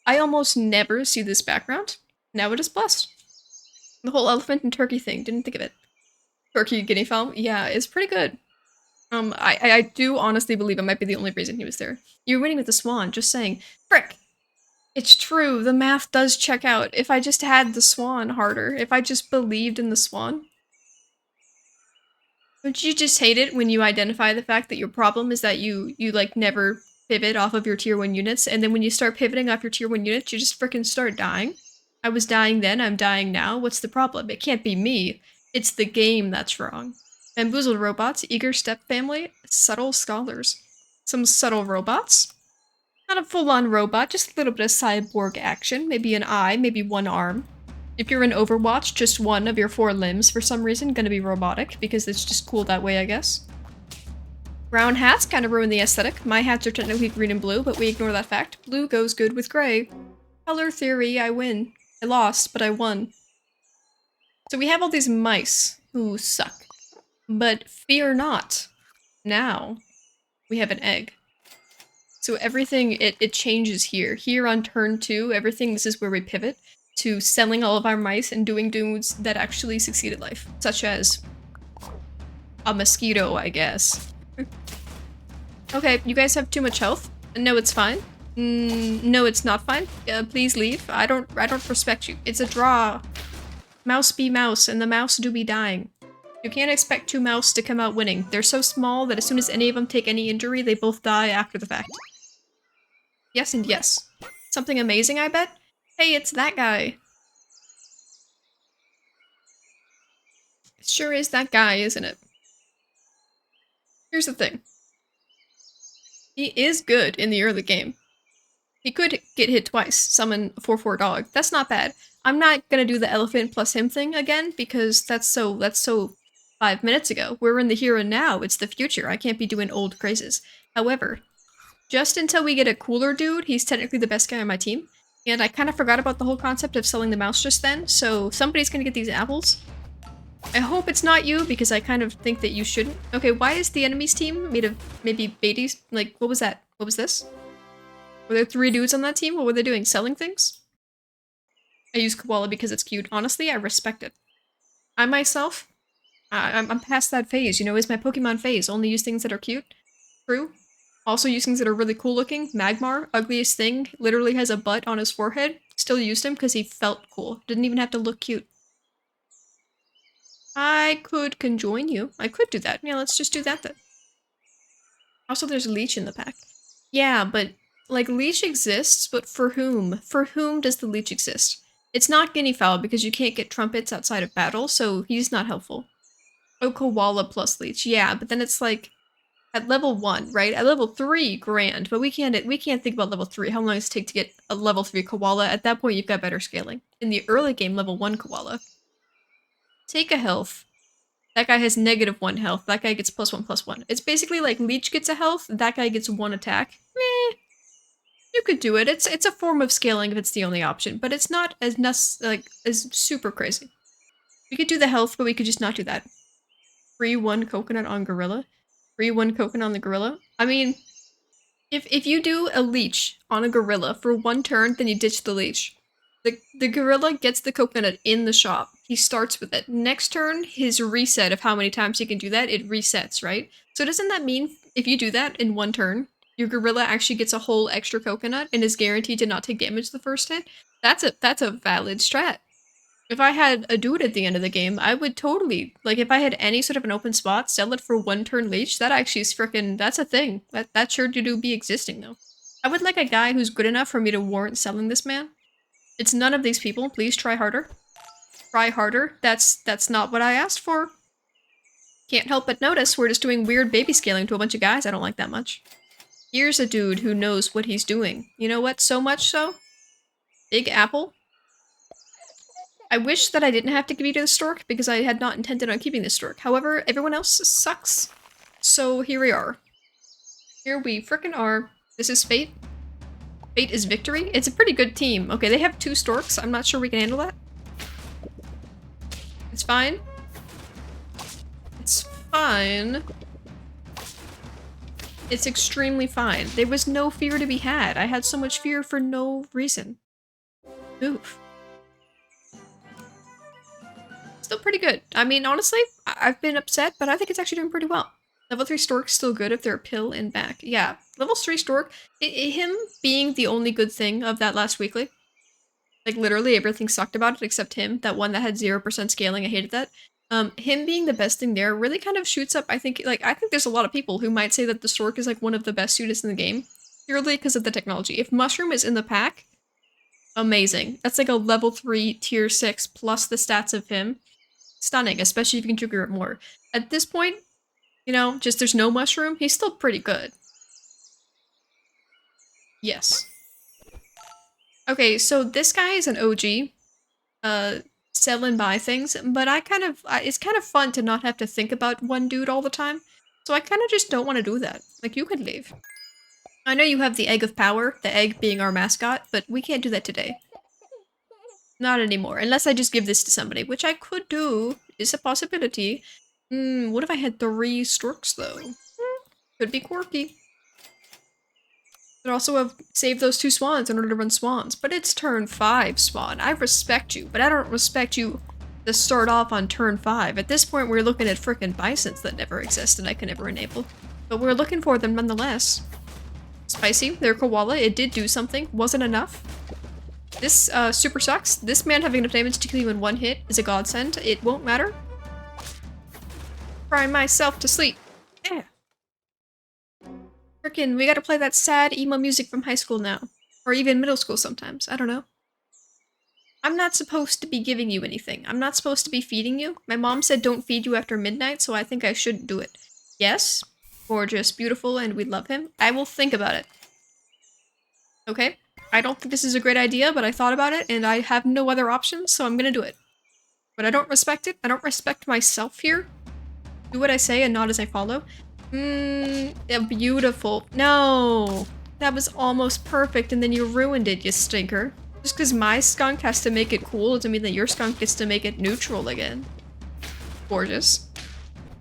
I almost never see this background. Now it is blessed. The whole elephant and turkey thing, didn't think of it. Turkey guinea fowl, yeah, it's pretty good. I do honestly believe it might be the only reason he was there. You're winning with the swan, just saying. Frick! It's true, the math does check out. If I just had the swan harder, if I just believed in the swan. Don't you just hate it when you identify the fact that your problem is that you like never pivot off of your tier 1 units, and then when you start pivoting off your tier 1 units, you just frickin' start dying? I was dying then, I'm dying now, what's the problem? It can't be me. It's the game that's wrong. Bamboozled robots, eager step family, subtle scholars. Some subtle robots. Not a full-on robot, just a little bit of cyborg action. Maybe an eye, maybe one arm. If you're in Overwatch, just one of your 4 limbs for some reason gonna be robotic, because it's just cool that way, I guess. Brown hats kind of ruin the aesthetic. My hats are technically green and blue, but we ignore that fact. Blue goes good with gray. Color theory, I win. I lost, but I won. So we have all these mice who suck. But fear not. Now, we have an egg. So everything, it changes here. Here on turn 2, everything, this is where we pivot to selling all of our mice and doing dudes that actually succeed at life. Such as a mosquito, I guess. Okay, you guys have too much health. No, it's fine. No, it's not fine. Please leave. I don't respect you. It's a draw. Mouse be mouse, and the mouse do be dying. You can't expect 2 mouse to come out winning. They're so small that as soon as any of them take any injury, they both die after the fact. Yes and yes. Something amazing, I bet? Hey, it's that guy. It sure is that guy, isn't it? Here's the thing. He is good in the early game. He could get hit twice, summon a 4/4 dog. That's not bad. I'm not gonna do the elephant plus him thing again, because that's so 5 minutes ago. We're in the here and now, it's the future. I can't be doing old crazes. However, just until we get a cooler dude, he's technically the best guy on my team. And I kind of forgot about the whole concept of selling the mouse just then, so somebody's gonna get these apples. I hope it's not you, because I kind of think that you shouldn't. Okay, why is the enemy's team made of maybe baities? Like, what was that? What was this? Were there 3 dudes on that team? What were they doing? Selling things? I use Koala because it's cute. Honestly, I respect it. I myself, I'm past that phase, you know, it's my Pokemon phase. Only use things that are cute. True. Also use things that are really cool looking. Magmar, ugliest thing, literally has a butt on his forehead. Still used him because he felt cool. Didn't even have to look cute. I could conjoin you. I could do that. Yeah, let's just do that then. Also, there's Leech in the pack. Yeah, but, like, Leech exists, but for whom? For whom does the Leech exist? It's not Guinea Fowl because you can't get trumpets outside of battle, so he's not helpful. Oh, Koala plus Leech. Yeah, but then it's like, at level 1, right? At level 3, grand, but we can't think about level 3. How long does it take to get a level 3 Koala? At that point, you've got better scaling. In the early game, level 1 Koala. Take a health. That guy has -1 health. That guy gets +1/+1. It's basically like Leech gets a health, that guy gets 1 attack. Meh. You could do it. It's a form of scaling if it's the only option, but it's not as as super crazy. We could do the health, but we could just not do that. Free 1 coconut on gorilla. Free 1 coconut on the gorilla. I mean, if you do a leech on a gorilla for 1 turn, then you ditch the leech. The gorilla gets the coconut in the shop. He starts with it. Next turn, his reset of how many times he can do that, it resets, right? So doesn't that mean if you do that in 1 turn, your gorilla actually gets a whole extra coconut and is guaranteed to not take damage the first hit? That's a valid strat. If I had a dude at the end of the game, I would totally, like, if I had any sort of an open spot, sell it for 1 turn leech. That actually is frickin', that's a thing. That sure do be existing, though. I would like a guy who's good enough for me to warrant selling this man. It's none of these people. Please try harder. Try harder. That's not what I asked for. Can't help but notice we're just doing weird baby scaling to a bunch of guys I don't like that much. Here's a dude who knows what he's doing. You know what? So much so? Big Apple? I wish that I didn't have to give you to the stork because I had not intended on keeping this stork. However, everyone else sucks. So here we are. Here we frickin' are. This is fate. Fate is victory. It's a pretty good team. Okay, they have 2 storks. I'm not sure we can handle that. It's fine. It's fine. It's extremely fine. There was no fear to be had. I had so much fear for no reason. Oof. Still pretty good. I mean, honestly, I've been upset, but I think it's actually doing pretty well. Level 3 Stork's still good if they're a pill in back. Yeah, level 3 Stork, him being the only good thing of that last weekly. Like, literally everything sucked about it except him. That one that had 0% scaling, I hated that. Him being the best thing there really kind of shoots up, I think there's a lot of people who might say that the Stork is like one of the best units in the game. Purely because of the technology. If Mushroom is in the pack, amazing. That's like a level 3 tier 6 plus the stats of him. Stunning, especially if you can trigger it more. At this point, you know, just there's no Mushroom, he's still pretty good. Yes. Okay, so this guy is an OG. Sell and buy things, but it's kind of fun to not have to think about one dude all the time. So I kind of just don't want to do that. Like, you could leave. I know you have the Egg of Power, the egg being our mascot, but we can't do that today. Not anymore, unless I just give this to somebody, which I could do, is a possibility. What if I had 3 Storks, though? Could be quirky. Could also have saved those 2 swans in order to run swans, but it's turn 5, Swan. I respect you, but I don't respect you to start off on turn 5. At this point, we're looking at frickin' bisons that never exist and I can never enable. But we're looking for them nonetheless. Spicy, their koala, it did do something, wasn't enough. This super sucks. This man having enough damage to kill you in 1 hit is a godsend. It won't matter. Cry myself to sleep. Yeah. Frickin', we gotta play that sad emo music from high school now. Or even middle school sometimes. I don't know. I'm not supposed to be giving you anything. I'm not supposed to be feeding you. My mom said don't feed you after midnight, so I think I shouldn't do it. Yes, gorgeous, beautiful, and we love him. I will think about it. Okay? I don't think this is a great idea, but I thought about it, and I have no other options, so I'm gonna do it. But I don't respect it. I don't respect myself here. Do what I say and not as I follow. Yeah, beautiful. No! That was almost perfect, and then you ruined it, you stinker. Just because my skunk has to make it cool doesn't mean that your skunk gets to make it neutral again. Gorgeous.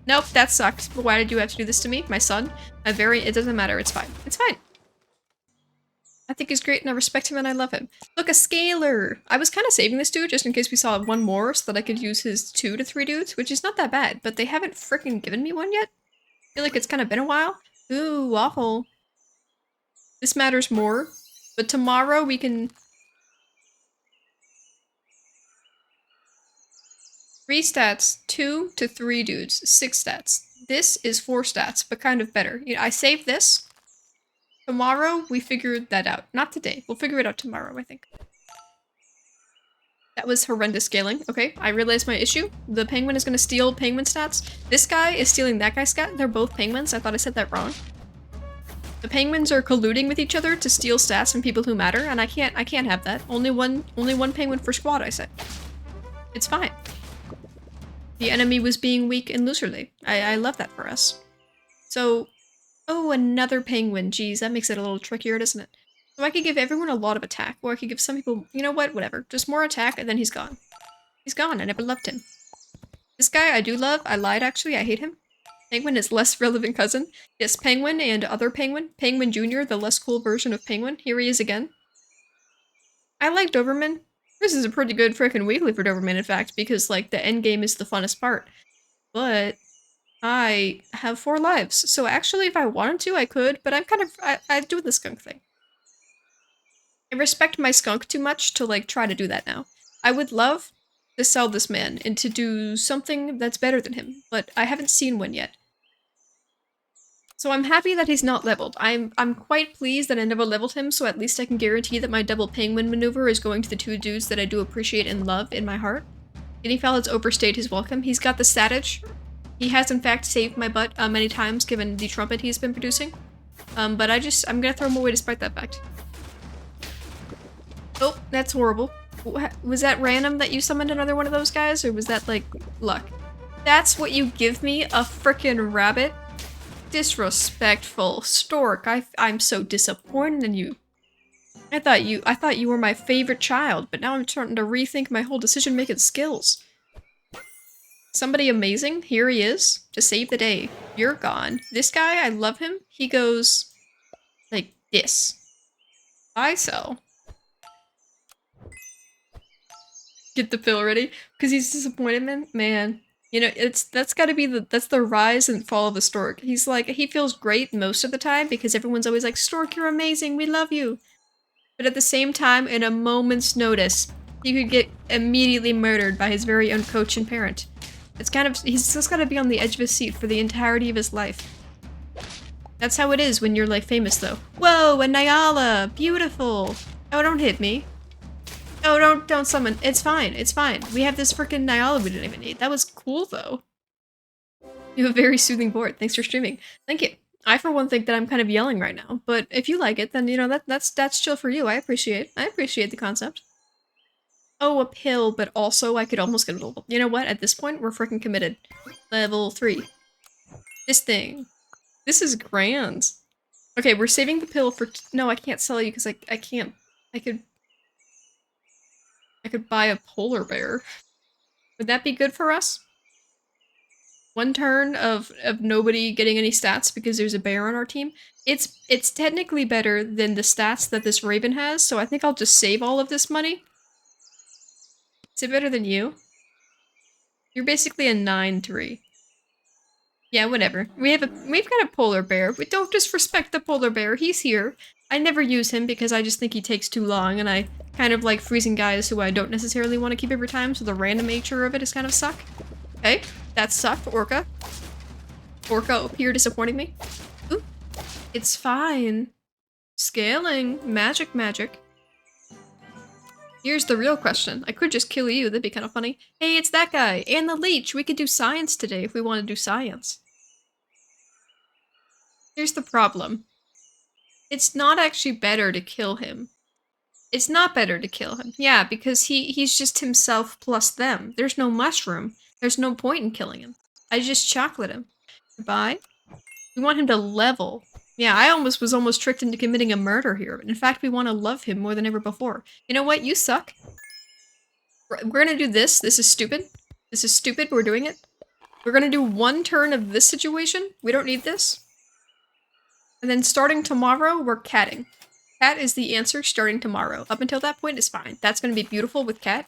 Nope, that sucked. But why did you have to do this to me? My son? It doesn't matter, it's fine. It's fine. I think he's great and I respect him and I love him. Look, a scaler! I was kind of saving this dude just in case we saw one more so that I could use his 2 to 3 dudes, which is not that bad, but they haven't freaking given me one yet. I feel like it's kind of been a while. Ooh, waffle. This matters more, but tomorrow we can... 3 stats, 2 to 3 dudes, 6 stats. This is 4 stats, but kind of better. You know, I saved this. Tomorrow, we figured that out. Not today. We'll figure it out tomorrow, I think. That was horrendous scaling. Okay, I realized my issue. The penguin is going to steal penguin stats. This guy is stealing that guy's stat. They're both penguins. I thought I said that wrong. The penguins are colluding with each other to steal stats from people who matter, and I can't have that. Only one penguin per squad, I said. It's fine. The enemy was being weak and loserly. I love that for us. So... Oh, another penguin. Geez, that makes it a little trickier, doesn't it? So I could give everyone a lot of attack, or I could give some people, you know what, whatever. Just more attack, and then he's gone. He's gone, I never loved him. This guy I do love. I lied, actually, I hate him. Penguin is less relevant cousin. Yes, Penguin and other Penguin. Penguin Jr., the less cool version of Penguin. Here he is again. I like Doberman. This is a pretty good frickin' weekly for Doberman, in fact, because, like, the end game is the funnest part. But... I have 4 lives, so actually if I wanted to, I could, but I do the skunk thing. I respect my skunk too much to, like, try to do that now. I would love to sell this man and to do something that's better than him, but I haven't seen one yet. So I'm happy that he's not leveled. I'm quite pleased that I never leveled him, so at least I can guarantee that my double penguin maneuver is going to the 2 dudes that I do appreciate and love in my heart. Guinea has overstayed his welcome. He's got the statage. He has, in fact, saved my butt many times, given the trumpet he's been producing. But I'm gonna throw him away despite that fact. Oh, that's horrible. Was that random that you summoned another one of those guys, or was that, like, luck? That's what you give me? A frickin' rabbit? Disrespectful. Stork, I'm so disappointed in you. I thought you were my favorite child, but now I'm starting to rethink my whole decision-making skills. Somebody amazing, here he is, to save the day. You're gone. This guy, I love him. He goes like this. I sell. Get the pill ready? Because he's disappointed, man. You know, that's gotta be that's the rise and fall of the stork. He's like, he feels great most of the time because everyone's always like, Stork, you're amazing, we love you. But at the same time, in a moment's notice, he could get immediately murdered by his very own coach and parent. It's kind of, he's just gotta be on the edge of his seat for the entirety of his life. That's how it is when you're like famous though. Whoa, a Nyala! Beautiful! Oh, don't hit me. Oh, don't summon. It's fine, it's fine. We have this freaking Nyala we didn't even need. That was cool though. You have a very soothing board. Thanks for streaming. Thank you. I, for one, think that I'm kind of yelling right now, but if you like it, then, you know, that's chill for you. I appreciate the concept. Oh, a pill, but also I could almost get a level. You know what? At this point, we're freaking committed. Level 3. This thing. This is grand. Okay, we're saving the pill for... No, I can't sell you because I can't... I could buy a polar bear. Would that be good for us? One turn of nobody getting any stats because there's a bear on our team. It's technically better than the stats that this raven has, so I think I'll just save all of this money. Is it better than you? You're basically a 9-3. Yeah, whatever. We've got a polar bear. We don't disrespect the polar bear. He's here. I never use him because I just think he takes too long, and I kind of like freezing guys who I don't necessarily want to keep every time, so the random nature of it is kind of suck. Okay, that sucked, Orca. Orca here disappointing me. Ooh, it's fine. Scaling. Magic, magic. Here's the real question. I could just kill you, that'd be kind of funny. Hey, it's that guy, and the leech. We could do science today if we want to do science. Here's the problem. It's not actually better to kill him. It's not better to kill him. Yeah, because he's just himself plus them. There's no mushroom. There's no point in killing him. I just chocolate him. Goodbye. We want him to level. Yeah, I was almost tricked into committing a murder here. In fact, we want to love him more than ever before. You know what? You suck. We're gonna do this. This is stupid. This is stupid, but we're doing it. We're gonna do one turn of this situation. We don't need this. And then starting tomorrow, we're catting. Cat is the answer starting tomorrow. Up until that point, it's fine. That's gonna be beautiful with cat.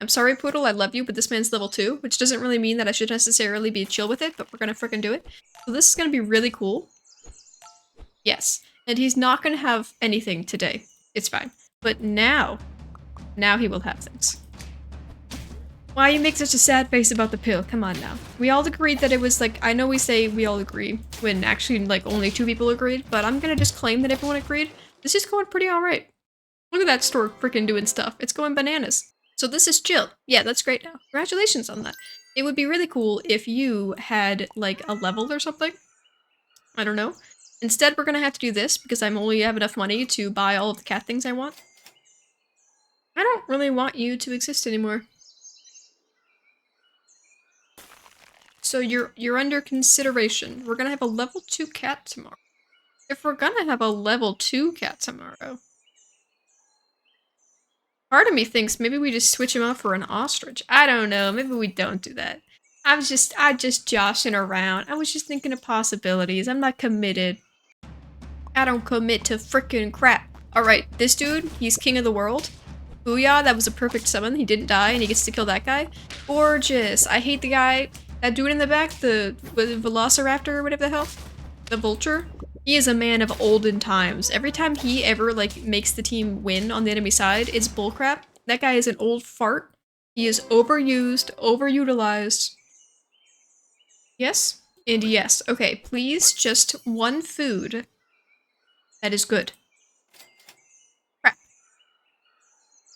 I'm sorry, Poodle, I love you, but this man's level 2, which doesn't really mean that I should necessarily be chill with it, but we're gonna frickin' do it. So this is gonna be really cool. Yes. And he's not gonna have anything today. It's fine. But now he will have things. Why you make such a sad face about the pill? Come on now. We all agreed that it was like, I know we say we all agree, when actually like only 2 people agreed, but I'm gonna just claim that everyone agreed. This is going pretty alright. Look at that stork frickin' doing stuff. It's going bananas. So this is chill. Yeah, that's great now. Congratulations on that. It would be really cool if you had, like, a level or something. I don't know. Instead, we're gonna have to do this, because I only have enough money to buy all of the cat things I want. I don't really want you to exist anymore. So you're under consideration. We're gonna have a level 2 cat tomorrow. If we're gonna have a level 2 cat tomorrow... Part of me thinks maybe we just switch him out for an ostrich. I don't know. Maybe we don't do that. I'm just joshing around. I was just thinking of possibilities. I'm not committed. I don't commit to frickin' crap. Alright, this dude, he's king of the world. Booyah, that was a perfect summon. He didn't die and he gets to kill that guy. Gorgeous. I hate the guy, that dude in the back, the Velociraptor or whatever the hell. The vulture. He is a man of olden times. Every time he ever, like, makes the team win on the enemy side, it's bullcrap. That guy is an old fart. He is overused, overutilized. Yes? And yes. Okay, please, just one food that is good. Crap.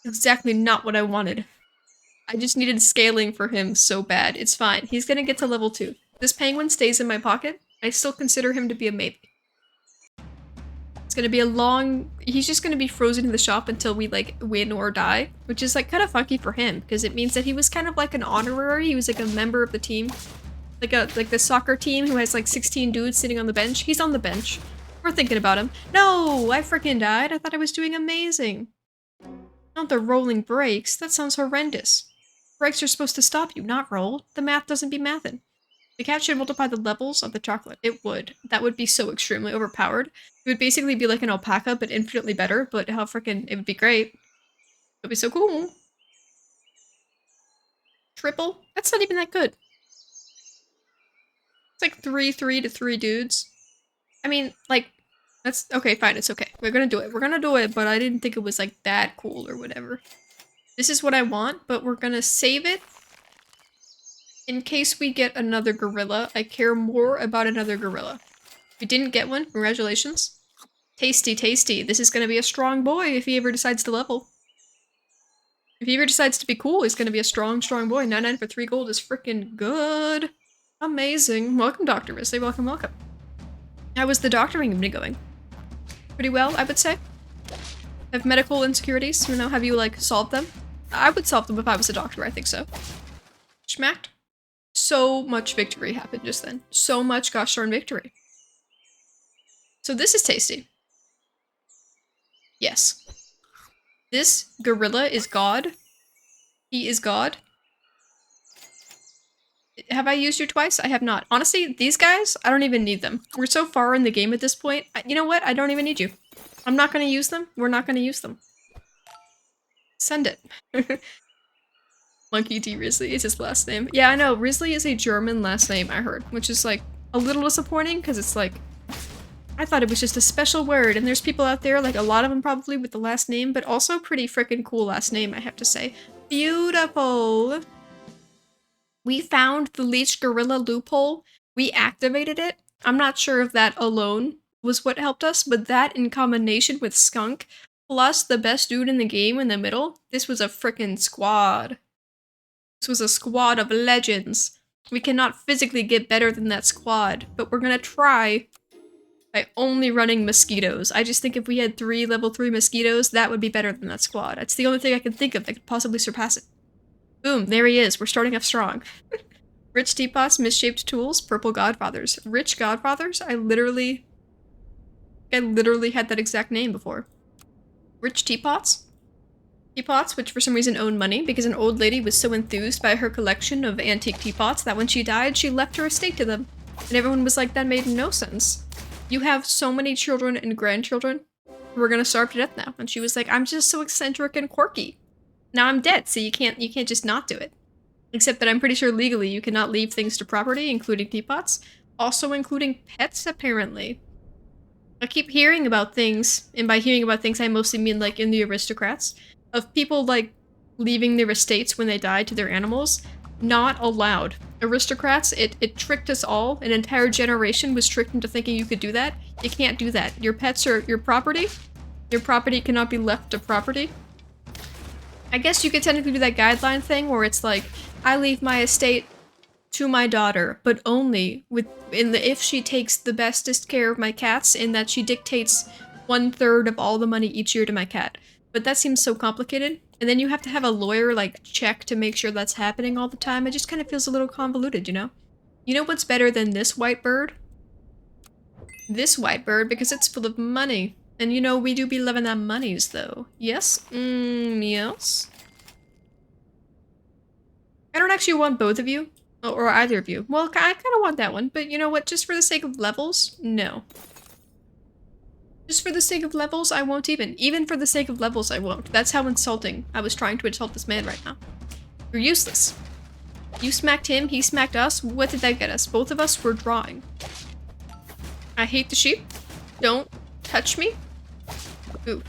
Exactly not what I wanted. I just needed scaling for him so bad. It's fine. He's gonna get to level 2. This penguin stays in my pocket. I still consider him to be a maybe. It's gonna be a long... He's just gonna be frozen in the shop until we, like, win or die. Which is, like, kind of funky for him, because it means that he was kind of like an honorary. He was, like, a member of the team. Like the soccer team who has, like, 16 dudes sitting on the bench. He's on the bench. We're thinking about him. No! I freaking died. I thought I was doing amazing. Not the rolling brakes. That sounds horrendous. Brakes are supposed to stop you, not roll. The math doesn't be mathin'. The cat should multiply the levels of the chocolate. It would. That would be so extremely overpowered. It would basically be like an alpaca, but infinitely better, but how freaking... It would be great. It would be so cool. Triple? That's not even that good. It's like 3-3 to 3 dudes. I mean, like, that's... Okay, fine, it's okay. We're gonna do it. We're gonna do it, but I didn't think it was, like, that cool or whatever. This is what I want, but we're gonna save it in case we get another gorilla. I care more about another gorilla. We didn't get one. Congratulations. Tasty, tasty. This is gonna be a strong boy if he ever decides to level. If he ever decides to be cool, he's gonna be a strong, strong boy. 99 for 3 gold is freaking good. Amazing. Welcome, Dr. Risley. Welcome, welcome. How was the doctoring unit going? Pretty well, I would say. Have medical insecurities? You know, have you, like, solved them? I would solve them if I was a doctor, I think so. Schmacked. So much victory happened just then. So much gosh darn victory. So this is tasty. Yes. This gorilla is God. He is God. Have I used you twice? I have not. Honestly, these guys, I don't even need them. We're so far in the game at this point. You know what? I don't even need you. I'm not going to use them. We're not going to use them. Send it. Monkey D. Risley is his last name. Yeah, I know. Risley is a German last name, I heard. Which is, like, a little disappointing, because it's like... I thought it was just a special word, and there's people out there, like a lot of them probably, with the last name, but also pretty freaking cool last name, I have to say. Beautiful! We found the leech gorilla loophole. We activated it. I'm not sure if that alone was what helped us, but that in combination with Skunk, plus the best dude in the game in the middle, this was a frickin' squad. This was a squad of legends. We cannot physically get better than that squad, but we're gonna try by only running mosquitoes. I just think if we had 3 level 3 mosquitoes, that would be better than that squad. That's the only thing I can think of that could possibly surpass it. Boom, there he is. We're starting off strong. Rich teapots, misshaped tools, purple godfathers. Rich godfathers? I literally had that exact name before. Rich teapots? Teapots, which for some reason own money, because an old lady was so enthused by her collection of antique teapots that when she died, she left her estate to them. And everyone was like, that made no sense. You have so many children and grandchildren. We're gonna starve to death now. And she was like, I'm just so eccentric and quirky. Now I'm dead, so you can't just not do it. Except that I'm pretty sure legally you cannot leave things to property, including teapots. Also including pets, apparently. I keep hearing about things, and by hearing about things I mostly mean like in the aristocrats, of people like leaving their estates when they die to their animals. Not allowed. Aristocrats, it tricked us all. An entire generation was tricked into thinking you could do that. You can't do that. Your pets are your property. Your property cannot be left to property. I guess you could technically do that guideline thing where it's like, I leave my estate to my daughter, but only if she takes the bestest care of my cats, in that she dictates 1/3 of all the money each year to my cat. But that seems so complicated. And then you have to have a lawyer, like, check to make sure that's happening all the time. It just kind of feels a little convoluted, you know? You know what's better than this white bird? This white bird, because it's full of money. And you know, we do be loving our monies, though. Yes? Yes? I don't actually want both of you. Or either of you. Well, I kind of want that one. But you know what? Just for the sake of levels? No. Just for the sake of levels, I won't even. Even for the sake of levels, I won't. That's how insulting I was trying to insult this man right now. You're useless. You smacked him, he smacked us. What did that get us? Both of us were drawing. I hate the sheep. Don't touch me. Ooh.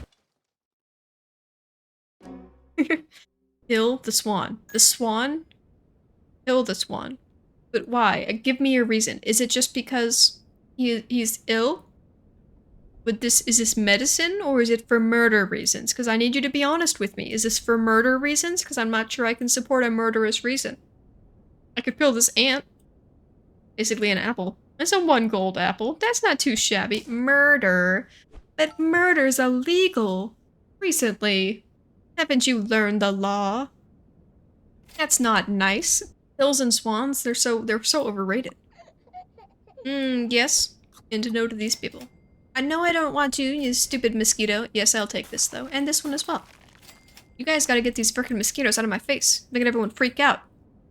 Kill the swan. The swan? Kill the swan. But why? Give me a reason. Is it just because he's ill? But is this medicine, or is it for murder reasons? Because I need you to be honest with me. Is this for murder reasons? Because I'm not sure I can support a murderous reason. I could kill this ant. Basically an apple. It's a 1 gold apple. That's not too shabby. Murder. But murder's illegal. Recently. Haven't you learned the law? That's not nice. Hills and swans, they're so overrated. Yes. And to no to these people. I know I don't want you stupid mosquito. Yes, I'll take this, though. And this one as well. You guys gotta get these frickin' mosquitoes out of my face. Making everyone freak out.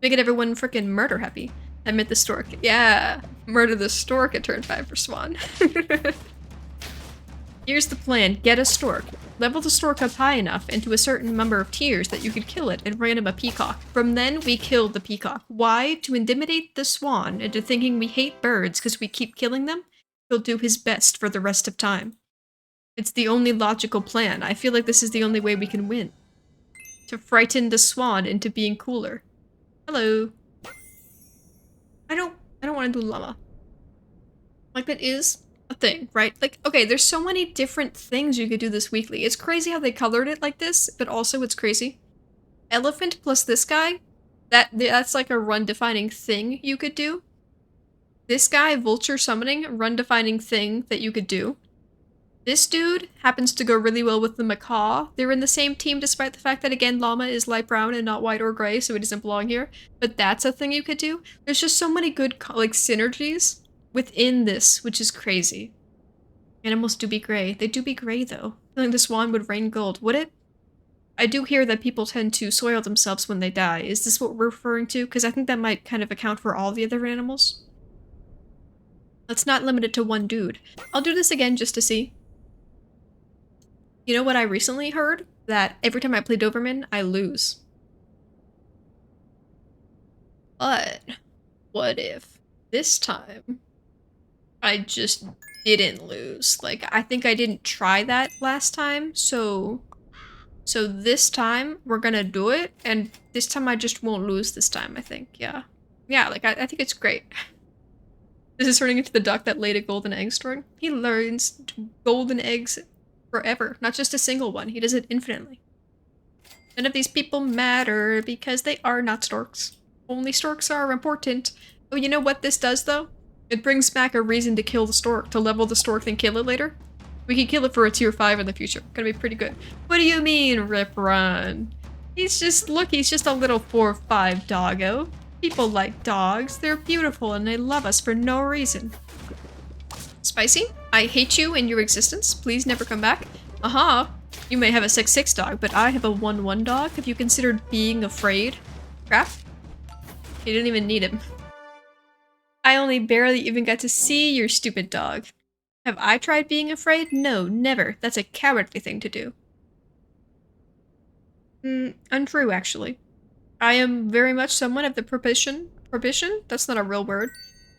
Making everyone frickin' murder happy. I meant the stork. Yeah, murder the stork at turn 5 for Swan. Here's the plan. Get a stork. Level the stork up high enough into a certain number of tiers that you could kill it and random a peacock. From then, we kill the peacock. Why? To intimidate the swan into thinking we hate birds because we keep killing them. He'll do his best for the rest of time. It's the only logical plan. I feel like this is the only way we can win. To frighten the swan into being cooler. Hello. I don't want to do llama. Like, that is a thing, right? Like, okay, there's so many different things you could do this weekly. It's crazy how they colored it like this, but also it's crazy. Elephant plus this guy, that's like a run-defining thing you could do. This guy, vulture summoning, run-defining thing that you could do. This dude happens to go really well with the macaw. They're in the same team despite the fact that, again, llama is light brown and not white or gray, so it doesn't belong here. But that's a thing you could do. There's just so many good, like, synergies within this, which is crazy. Animals do be gray. They do be gray, though. I feel like the swan would rain gold. Would it? I do hear that people tend to soil themselves when they die. Is this what we're referring to? Because I think that might kind of account for all the other animals. Let's not limit it to one dude. I'll do this again just to see. You know what I recently heard? That every time I play Doberman, I lose. But what if this time I just didn't lose? Like, I think I didn't try that last time, so this time we're gonna do it, and this time I just won't lose this time, I think, yeah. Yeah, like, I think it's great. This is turning into the duck that laid a golden egg story. He learns golden eggs forever, not just a single one. He does it infinitely. None of these people matter because they are not storks. Only storks are important. Oh, you know what this does, though? It brings back a reason to kill the stork, to level the stork, then kill it later. We can kill it for a tier 5 in the future. Gonna be pretty good. What do you mean, Rip Run? He's just, look, he's just a little 4-5 doggo. People like dogs. They're beautiful and they love us for no reason. Spicy, I hate you and your existence. Please never come back. Aha! You may have a 6-6 dog, but I have a 1-1 dog. Have you considered being afraid? Crap. You didn't even need him. I only barely even got to see your stupid dog. Have I tried being afraid? No, never. That's a cowardly thing to do. Untrue, actually. I am very much someone of the prohibition? That's not a real word.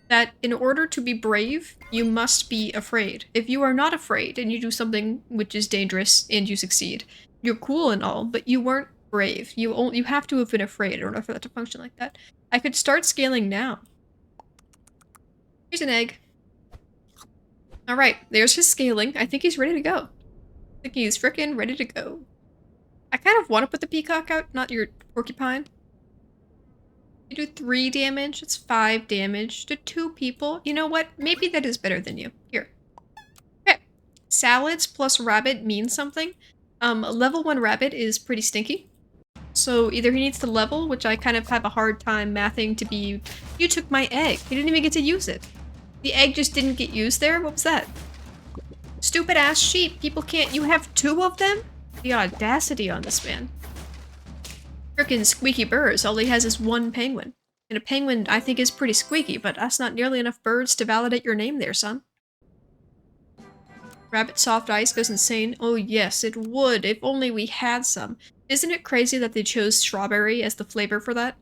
That in order to be brave, you must be afraid. If you are not afraid and you do something which is dangerous and you succeed, you're cool and all, but you weren't brave. You have to have been afraid in order for that to function like that. I could start scaling now. Here's an egg. Alright, there's his scaling. I think he's ready to go. I think he's frickin' ready to go. I kind of want to put the peacock out, not your porcupine. You do 3 damage, it's 5 damage to 2 people. You know what? Maybe that is better than you. Here. Okay. Salads plus rabbit means something. Level 1 rabbit is pretty stinky. So either he needs to level, which I kind of have a hard time mathing to be... You took my egg. You didn't even get to use it. The egg just didn't get used there? What was that? Stupid ass sheep. People can't... You have 2 of them? The audacity on this man. Frickin' squeaky birds. All he has is 1 penguin. And a penguin, I think, is pretty squeaky, but that's not nearly enough birds to validate your name there, son. Rabbit soft ice goes insane. Oh yes, it would, if only we had some. Isn't it crazy that they chose strawberry as the flavor for that?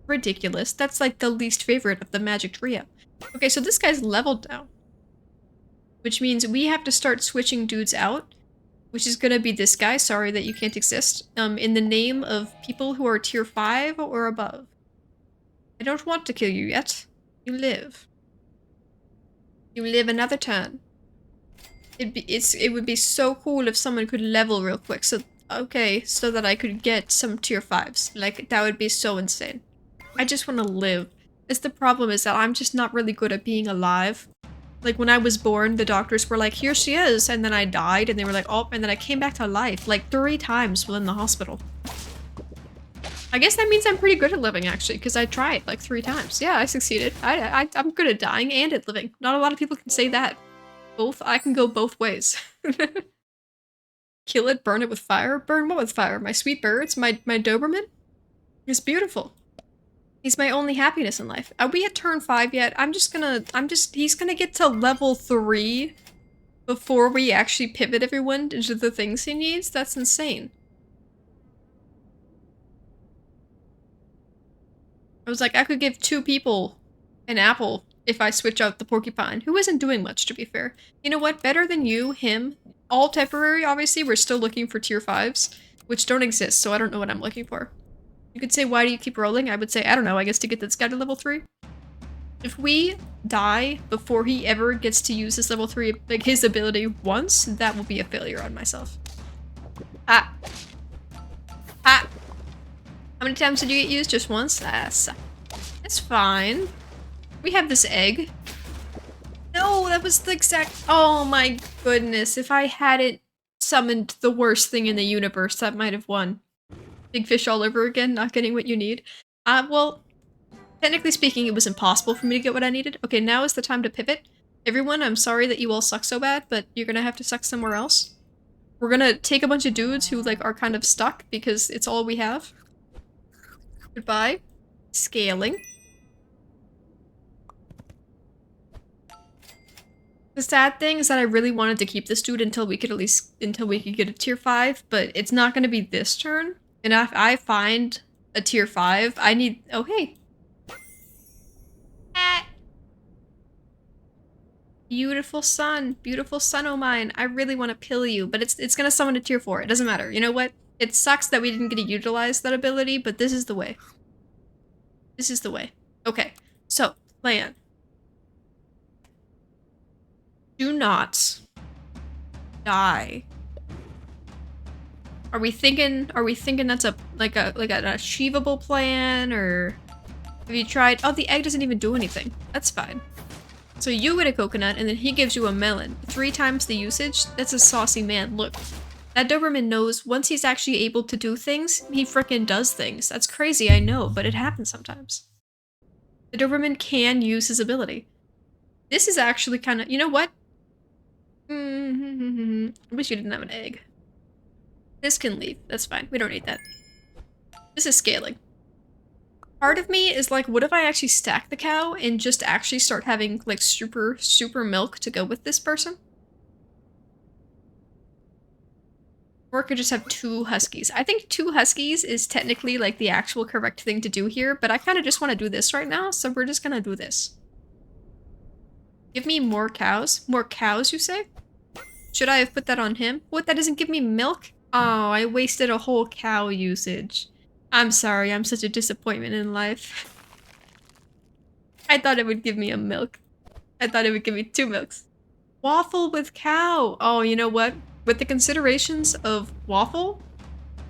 Ridiculous. That's like the least favorite of the magic trio. Okay, so this guy's leveled now. Which means we have to start switching dudes out. Which is gonna be this guy, sorry that you can't exist, in the name of people who are tier 5 or above. I don't want to kill you yet. You live. You live another turn. It would be so cool if someone could level real quick, so that I could get some tier 5s. Like, that would be so insane. I just want to live. That's the problem, is that I'm just not really good at being alive. Like, when I was born, the doctors were like, here she is, and then I died, and they were like, oh, and then I came back to life, like 3 times while in the hospital. I guess that means I'm pretty good at living, actually, because I tried, like, 3 times. Yeah, I succeeded. I'm good at dying and at living. Not a lot of people can say that. I can go both ways. Kill it, burn it with fire? Burn what with fire? My sweet birds? My Doberman? It's beautiful. He's my only happiness in life. Are we at turn 5 yet? He's gonna get to level 3 before we actually pivot everyone into the things he needs? That's insane. I was like, I could give 2 people an apple if I switch out the porcupine, who isn't doing much, to be fair. You know what? Better than you, him, all temporary, obviously. We're still looking for tier 5s, which don't exist, so I don't know what I'm looking for. You could say, why do you keep rolling? I would say, I don't know, I guess to get this guy to level 3. If we die before he ever gets to use his level 3, like his ability once, that will be a failure on myself. Ah. Ah. How many times did you get used? Just once? That's fine. We have this egg. No, that was the exact... Oh my goodness. If I hadn't summoned the worst thing in the universe, that might have won. Big fish all over again, not getting what you need. Well, technically speaking, it was impossible for me to get what I needed. Okay, now is the time to pivot. Everyone, I'm sorry that you all suck so bad, but you're gonna have to suck somewhere else. We're gonna take a bunch of dudes who, like, are kind of stuck because it's all we have. Goodbye. Scaling. The sad thing is that I really wanted to keep this dude until we could get a tier 5, but it's not gonna be this turn. And if I find a tier 5, I need... Oh, hey. Ah. Beautiful son o' mine. I really want to pill you, but it's gonna summon a tier 4. It doesn't matter. You know what? It sucks that we didn't get to utilize that ability, but this is the way. This is the way. Okay, so, plan. Do not die. Are we thinking that's an achievable plan, or have you tried? Oh, the egg doesn't even do anything. That's fine. So you get a coconut, and then he gives you a melon. 3 times the usage? That's a saucy man. Look, that Doberman knows once he's actually able to do things, he frickin' does things. That's crazy, I know, but it happens sometimes. The Doberman can use his ability. This is actually kind of... You know what? I wish you didn't have an egg. This can leave. That's fine. We don't need that. This is scaling. Part of me is like, what if I actually stack the cow and just actually start having, like, super milk to go with this person? Or I could just have 2 huskies. I think 2 huskies is technically, like, the actual correct thing to do here, but I kind of just want to do this right now, so we're just gonna do this. Give me more cows. More cows, you say? Should I have put that on him? What, that doesn't give me milk? Oh, I wasted a whole cow usage. I'm sorry, I'm such a disappointment in life. I thought it would give me a milk. I thought it would give me 2 milks. Waffle with cow. Oh, you know what? With the considerations of waffle,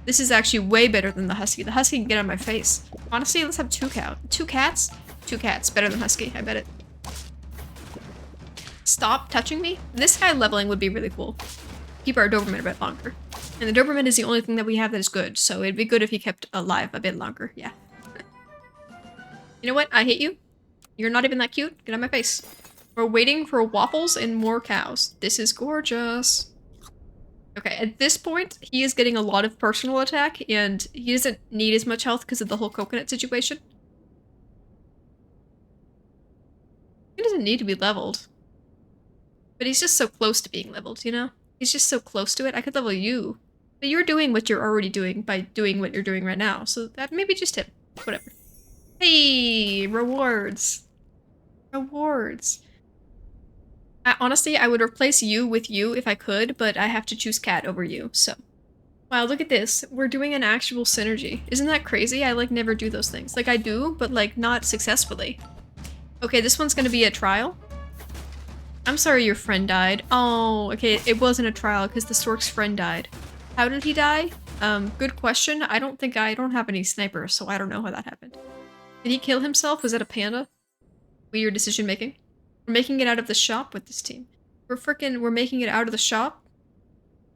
this is actually way better than the husky. The husky can get on my face. Honestly, let's have 2 cows. 2 cats? 2 cats. Better than husky, I bet it. Stop touching me? This guy leveling would be really cool. Keep our Doberman a bit longer. And the Doberman is the only thing that we have that is good, so it'd be good if he kept alive a bit longer, yeah. You know what? I hate you. You're not even that cute. Get out of my face. We're waiting for waffles and more cows. This is gorgeous. Okay, at this point, he is getting a lot of personal attack, and he doesn't need as much health because of the whole coconut situation. He doesn't need to be leveled. But he's just so close to being leveled, you know? He's just so close to it. I could level you. But you're doing what you're already doing by doing what you're doing right now. So that maybe just him. Whatever. Hey! Rewards. Rewards. Honestly, I would replace you with you if I could, but I have to choose cat over you, so. Wow, look at this. We're doing an actual synergy. Isn't that crazy? I, like, never do those things. Like, I do, but, like, not successfully. Okay, this one's gonna be a trial. I'm sorry your friend died. Oh, okay, it wasn't a trial because the stork's friend died. How did he die? Good question. I don't have any snipers, so I don't know how that happened. Did he kill himself? Was that a panda? Weird decision making. We're making it out of the shop with this team. We're making it out of the shop.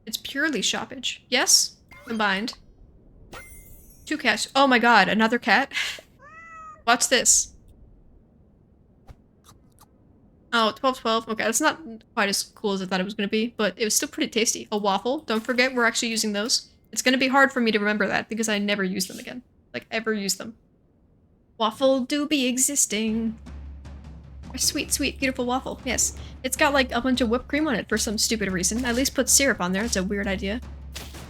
It's purely shoppage. Yes? Combined. 2 cats. Oh my god, another cat? Watch this. Oh, 12-12. Okay, that's not quite as cool as I thought it was going to be, but it was still pretty tasty. A waffle. Don't forget, we're actually using those. It's going to be hard for me to remember that because I never use them again. Like, ever use them. Waffle do be existing. A sweet, sweet, beautiful waffle. Yes. It's got like a bunch of whipped cream on it for some stupid reason. At least put syrup on there. It's a weird idea.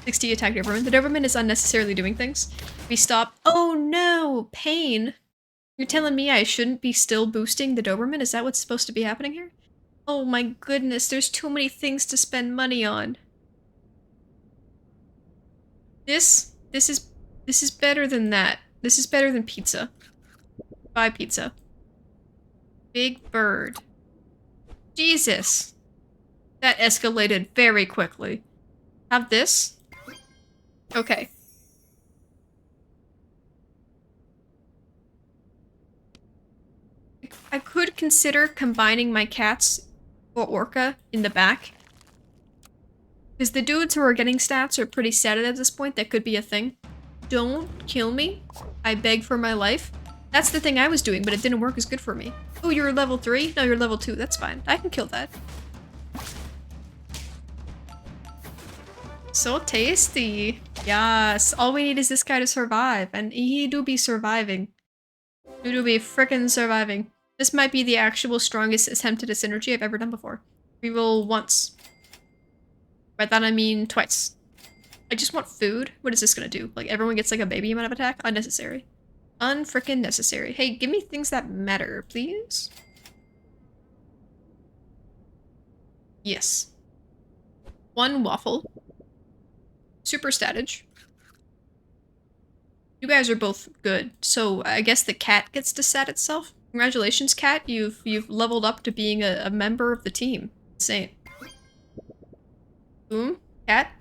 60 attack Doberman. The Doberman is unnecessarily doing things. We stop. Oh no! Pain! You're telling me I shouldn't be still boosting the Doberman? Is that what's supposed to be happening here? Oh my goodness, there's too many things to spend money on. This is better than that. This is better than pizza. Buy pizza. Big bird. Jesus. That escalated very quickly. Have this? Okay. I could consider combining my cats for Orca in the back. Because the dudes who are getting stats are pretty sad at this point. That could be a thing. Don't kill me. I beg for my life. That's the thing I was doing, but it didn't work as good for me. Oh, you're level 3? No, you're level 2. That's fine. I can kill that. So tasty. Yes. All we need is this guy to survive. And he do be surviving. He do be frickin' surviving. This might be the actual strongest attempt at a synergy I've ever done before. Reroll once. By that I mean twice. I just want food. What is this gonna do? Like everyone gets like a baby amount of attack? Unnecessary. Unfrickin' necessary. Hey, give me things that matter, please. Yes. 1 waffle. Super statage. You guys are both good, so I guess the cat gets to stat itself. Congratulations, cat. You've leveled up to being a member of the team. Insane. Boom. Cat.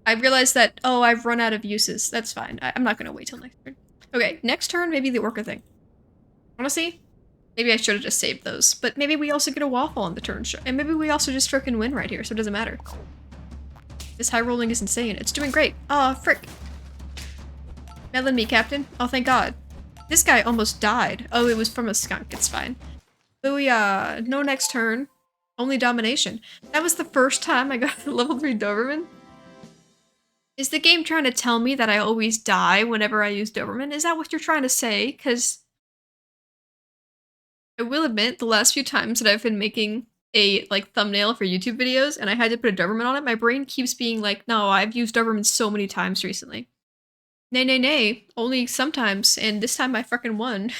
I realized that, oh, I've run out of uses. That's fine. I'm not gonna wait till next turn. Okay, next turn, maybe the Orca thing. Honestly, maybe I should have just saved those. But maybe we also get a waffle on the turn. And maybe we also just frickin' win right here, so it doesn't matter. This high rolling is insane. It's doing great. Aw, frick. Melon me, Captain. Oh, thank God. This guy almost died. Oh, it was from a skunk. It's fine. Booyah. No next turn. Only domination. That was the first time I got level 3 Doberman. Is the game trying to tell me that I always die whenever I use Doberman? Is that what you're trying to say? Because I will admit, the last few times that I've been making a thumbnail for YouTube videos and I had to put a Doberman on it, my brain keeps being like, no, I've used Doberman so many times recently. Nay, nay, nay. Only sometimes, and this time I fucking won.